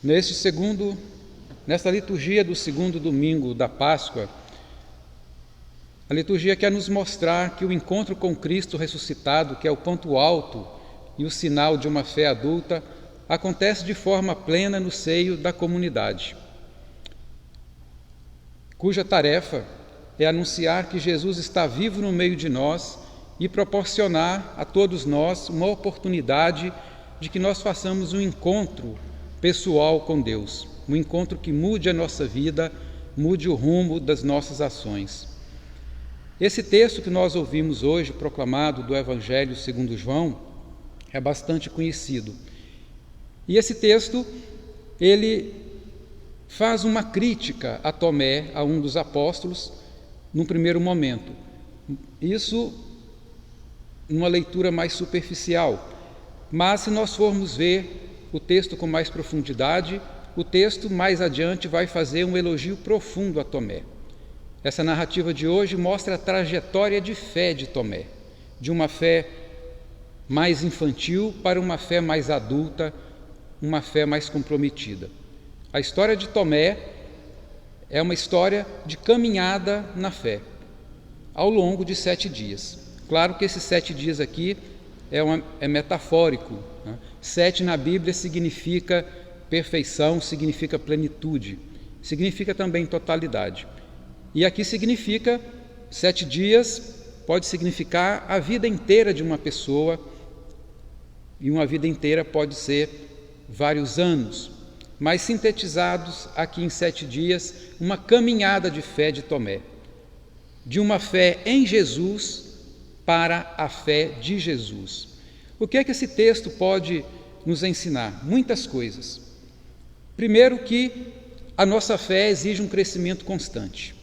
Nesta liturgia do segundo domingo da Páscoa, a liturgia quer nos mostrar que o encontro com Cristo ressuscitado, que é o ponto alto e o sinal de uma fé adulta, acontece de forma plena no seio da comunidade, cuja tarefa é anunciar que Jesus está vivo no meio de nós e proporcionar a todos nós uma oportunidade de que nós façamos um encontro pessoal com Deus, um encontro que mude a nossa vida, mude o rumo das nossas ações. Esse texto que nós ouvimos hoje, proclamado do Evangelho segundo João, é bastante conhecido. E esse texto, ele faz uma crítica a Tomé, a um dos apóstolos, num primeiro momento. Isso numa leitura mais superficial. Mas se nós formos ver o texto com mais profundidade, o texto mais adiante vai fazer um elogio profundo a Tomé. Essa narrativa de hoje mostra a trajetória de fé de Tomé, de uma fé mais infantil para uma fé mais adulta, uma fé mais comprometida. A história de Tomé é uma história de caminhada na fé, ao longo de 7 dias. Claro que esses 7 dias aqui é metafórico, né? 7 na Bíblia significa perfeição, significa plenitude, significa também totalidade. E aqui significa 7 dias, pode significar a vida inteira de uma pessoa, e uma vida inteira pode ser vários anos, mas sintetizados aqui em 7 dias, uma caminhada de fé de Tomé, de uma fé em Jesus para a fé de Jesus. O que é que esse texto pode nos ensinar? Muitas coisas. Primeiro, que a nossa fé exige um crescimento constante.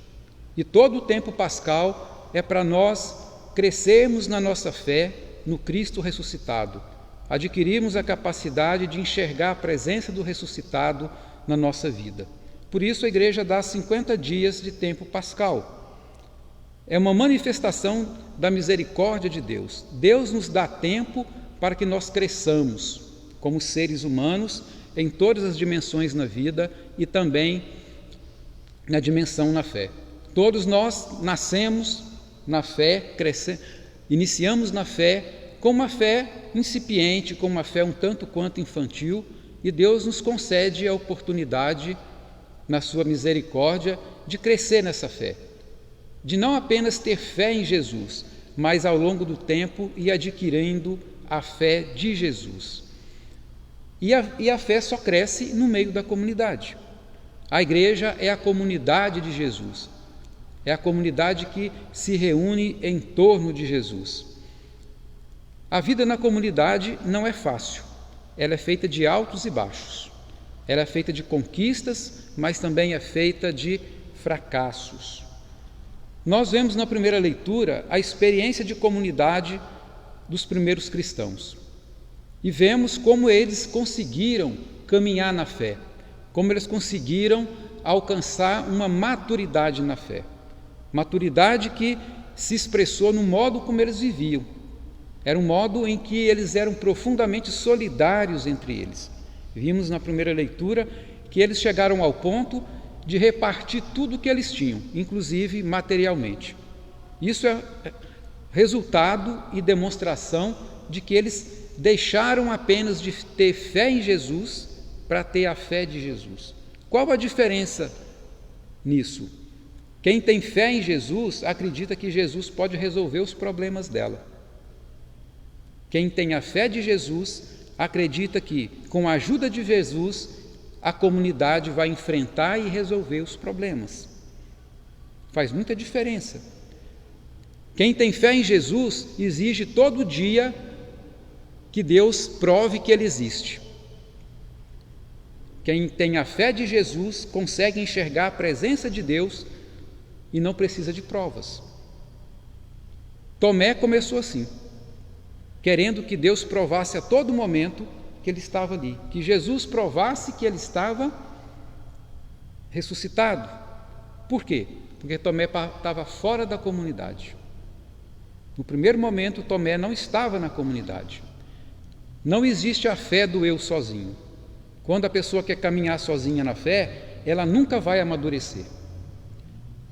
E todo o tempo pascal é para nós crescermos na nossa fé no Cristo ressuscitado, adquirirmos a capacidade de enxergar a presença do ressuscitado na nossa vida. Por isso a igreja dá 50 dias de tempo pascal. É uma manifestação da misericórdia de Deus. Deus nos dá tempo para que nós cresçamos como seres humanos em todas as dimensões na vida e também na dimensão na fé. Todos nós nascemos na fé, iniciamos na fé com uma fé incipiente, com uma fé um tanto quanto infantil, e Deus nos concede a oportunidade, na sua misericórdia, de crescer nessa fé, de não apenas ter fé em Jesus, mas ao longo do tempo ir adquirindo a fé de Jesus. E a fé só cresce no meio da comunidade. A igreja é a comunidade de Jesus, é a comunidade que se reúne em torno de Jesus. A vida na comunidade não é fácil, ela é feita de altos e baixos, ela é feita de conquistas, mas também é feita de fracassos. Nós vemos na primeira leitura a experiência de comunidade dos primeiros cristãos e vemos como eles conseguiram caminhar na fé, como eles conseguiram alcançar uma maturidade na fé, maturidade que se expressou no modo como eles viviam. Era um modo em que eles eram profundamente solidários entre eles. Vimos na primeira leitura que eles chegaram ao ponto de repartir tudo o que eles tinham, inclusive materialmente. Isso é resultado e demonstração de que eles deixaram apenas de ter fé em Jesus para ter a fé de Jesus. Qual a diferença nisso? Quem tem fé em Jesus acredita que Jesus pode resolver os problemas dela. Quem tem a fé de Jesus acredita que, com a ajuda de Jesus, a comunidade vai enfrentar e resolver os problemas. Faz muita diferença. Quem tem fé em Jesus exige todo dia que Deus prove que Ele existe. Quem tem a fé de Jesus consegue enxergar a presença de Deus e não precisa de provas. Tomé começou assim, querendo que Deus provasse a todo momento que ele estava ali, que Jesus provasse que ele estava ressuscitado. Por quê? Porque Tomé estava fora da comunidade. No primeiro momento, Tomé não estava na comunidade. Não existe a fé do eu sozinho. Quando a pessoa quer caminhar sozinha na fé, ela nunca vai amadurecer.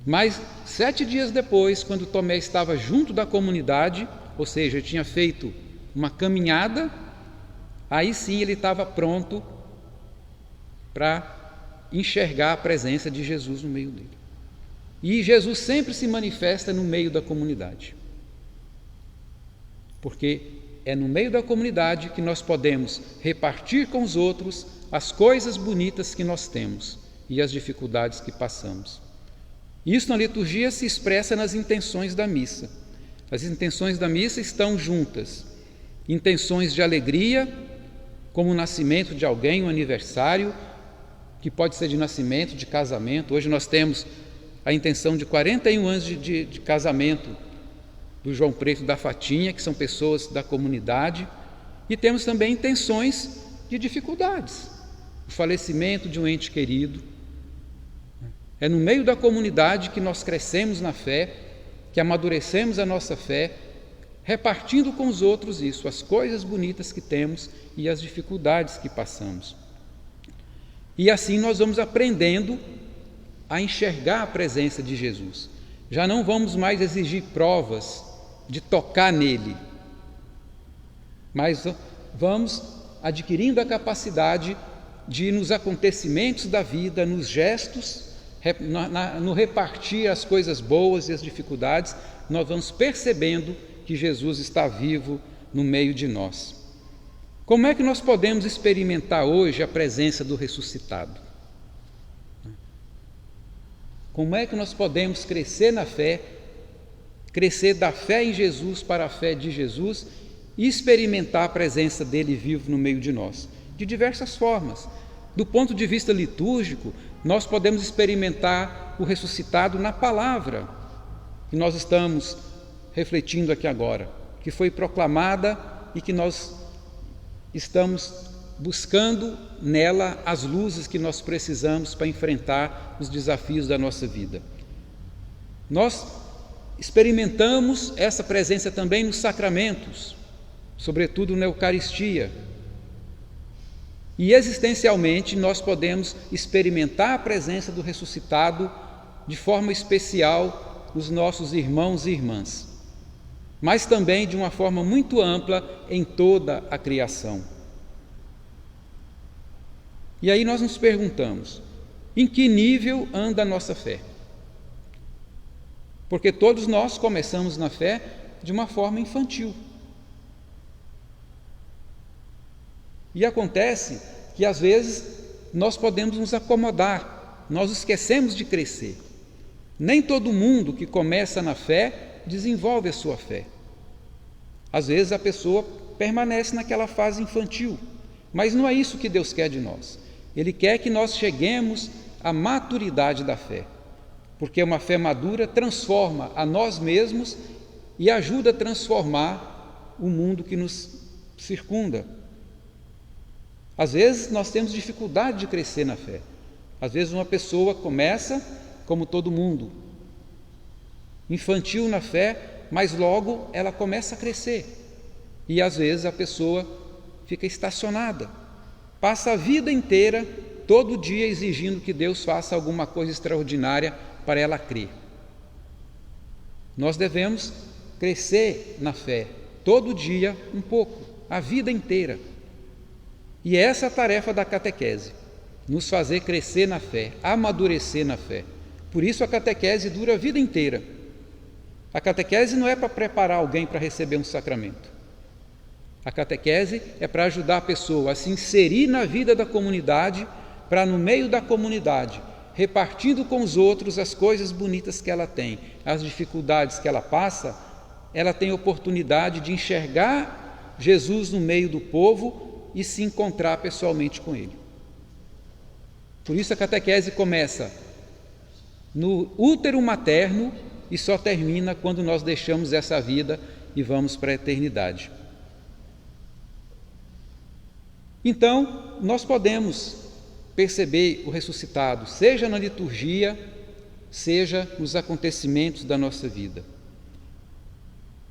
Mas 7 dias depois, quando Tomé estava junto da comunidade, ou seja, tinha feito uma caminhada, aí sim ele estava pronto para enxergar a presença de Jesus no meio dele. E Jesus sempre se manifesta no meio da comunidade, porque é no meio da comunidade que nós podemos repartir com os outros as coisas bonitas que nós temos e as dificuldades que passamos. Isso na liturgia se expressa nas intenções da missa. As intenções da missa estão juntas. Intenções de alegria, como o nascimento de alguém, um aniversário, que pode ser de nascimento, de casamento. Hoje nós temos a intenção de 41 anos de casamento do João Preto e da Fatinha, que são pessoas da comunidade. E temos também intenções de dificuldades, o falecimento de um ente querido. É no meio da comunidade que nós crescemos na fé, que amadurecemos a nossa fé, repartindo com os outros isso, as coisas bonitas que temos e as dificuldades que passamos. E assim nós vamos aprendendo a enxergar a presença de Jesus. Já não vamos mais exigir provas de tocar nele, mas vamos adquirindo a capacidade de, nos acontecimentos da vida, nos gestos, no repartir as coisas boas e as dificuldades, nós vamos percebendo que Jesus está vivo no meio de nós. Como é que nós podemos experimentar hoje a presença do ressuscitado? Como é que nós podemos crescer na fé, crescer da fé em Jesus para a fé de Jesus e experimentar a presença dele vivo no meio de nós? De diversas formas. Do ponto de vista litúrgico, nós podemos experimentar o ressuscitado na palavra que nós estamos refletindo aqui agora, que foi proclamada e que nós estamos buscando nela as luzes que nós precisamos para enfrentar os desafios da nossa vida. Nós experimentamos essa presença também nos sacramentos, sobretudo na Eucaristia. E existencialmente nós podemos experimentar a presença do ressuscitado de forma especial nos nossos irmãos e irmãs, mas também de uma forma muito ampla em toda a criação. E aí nós nos perguntamos, em que nível anda a nossa fé? Porque todos nós começamos na fé de uma forma infantil. E acontece que às vezes nós podemos nos acomodar, nós esquecemos de crescer. Nem todo mundo que começa na fé desenvolve a sua fé. Às vezes a pessoa permanece naquela fase infantil, mas não é isso que Deus quer de nós. Ele quer que nós cheguemos à maturidade da fé, porque uma fé madura transforma a nós mesmos e ajuda a transformar o mundo que nos circunda. Às vezes nós temos dificuldade de crescer na fé. Às vezes uma pessoa começa, como todo mundo, infantil na fé, mas logo ela começa a crescer. E às vezes a pessoa fica estacionada, passa a vida inteira, todo dia exigindo que Deus faça alguma coisa extraordinária para ela crer. Nós devemos crescer na fé, todo dia um pouco, a vida inteira. E essa é a tarefa da catequese, nos fazer crescer na fé, amadurecer na fé. Por isso a catequese dura a vida inteira. A catequese não é para preparar alguém para receber um sacramento. A catequese é para ajudar a pessoa a se inserir na vida da comunidade, para no meio da comunidade, repartindo com os outros as coisas bonitas que ela tem, as dificuldades que ela passa, ela tem oportunidade de enxergar Jesus no meio do povo e se encontrar pessoalmente com ele. Por isso a catequese começa no útero materno e só termina quando nós deixamos essa vida e vamos para a eternidade. Então, nós podemos perceber o ressuscitado, seja na liturgia, seja nos acontecimentos da nossa vida.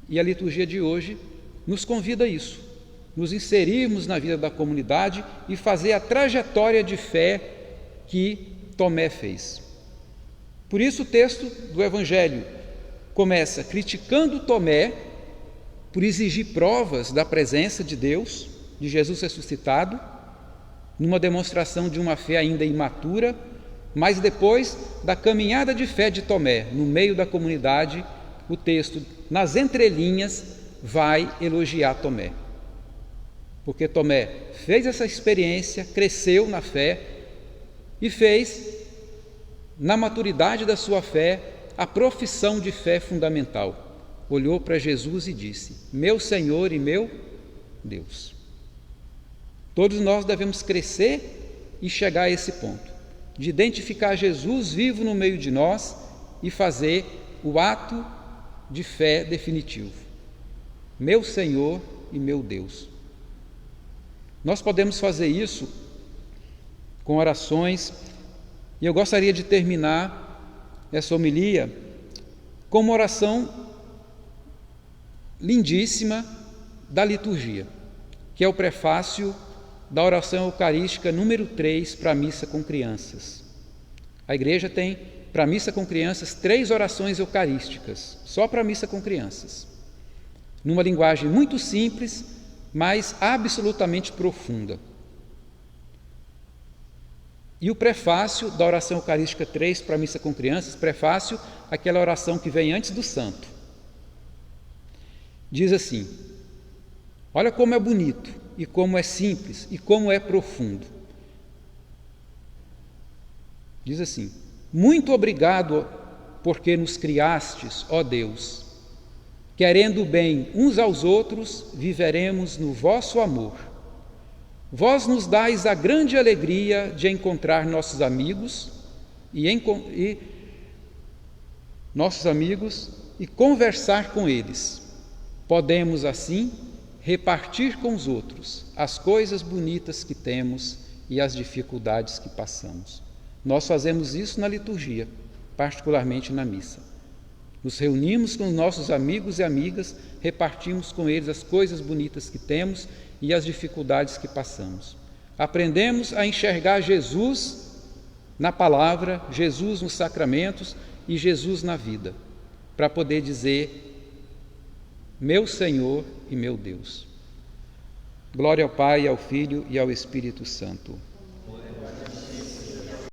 E a liturgia de hoje nos convida a isso, nos inserirmos na vida da comunidade e fazer a trajetória de fé que Tomé fez. Por isso o texto do Evangelho começa criticando Tomé por exigir provas da presença de Deus, de Jesus ressuscitado, numa demonstração de uma fé ainda imatura, mas depois da caminhada de fé de Tomé, no meio da comunidade, o texto, nas entrelinhas, vai elogiar Tomé. Porque Tomé fez essa experiência, cresceu na fé e fez, na maturidade da sua fé, a profissão de fé fundamental. Olhou para Jesus e disse: meu Senhor e meu Deus. Todos nós devemos crescer e chegar a esse ponto, de identificar Jesus vivo no meio de nós e fazer o ato de fé definitivo. Meu Senhor e meu Deus. Nós podemos fazer isso com orações, e eu gostaria de terminar essa homilia com uma oração lindíssima da liturgia, que é o prefácio da oração eucarística número 3 para a missa com crianças. A igreja tem, para a missa com crianças, 3 orações eucarísticas, só para a missa com crianças, numa linguagem muito simples, mas absolutamente profunda. E o prefácio da oração eucarística 3 para a missa com crianças, prefácio, aquela oração que vem antes do santo, diz assim: olha como é bonito, e como é simples, e como é profundo. Diz assim: muito obrigado porque nos criastes, ó Deus. Querendo bem uns aos outros, viveremos no vosso amor. Vós nos dais a grande alegria de encontrar nossos amigos e conversar com eles. Podemos, assim, repartir com os outros as coisas bonitas que temos e as dificuldades que passamos. Nós fazemos isso na liturgia, particularmente na missa. Nos reunimos com os nossos amigos e amigas, repartimos com eles as coisas bonitas que temos e as dificuldades que passamos. Aprendemos a enxergar Jesus na palavra, Jesus nos sacramentos e Jesus na vida, para poder dizer: meu Senhor e meu Deus. Glória ao Pai, ao Filho e ao Espírito Santo.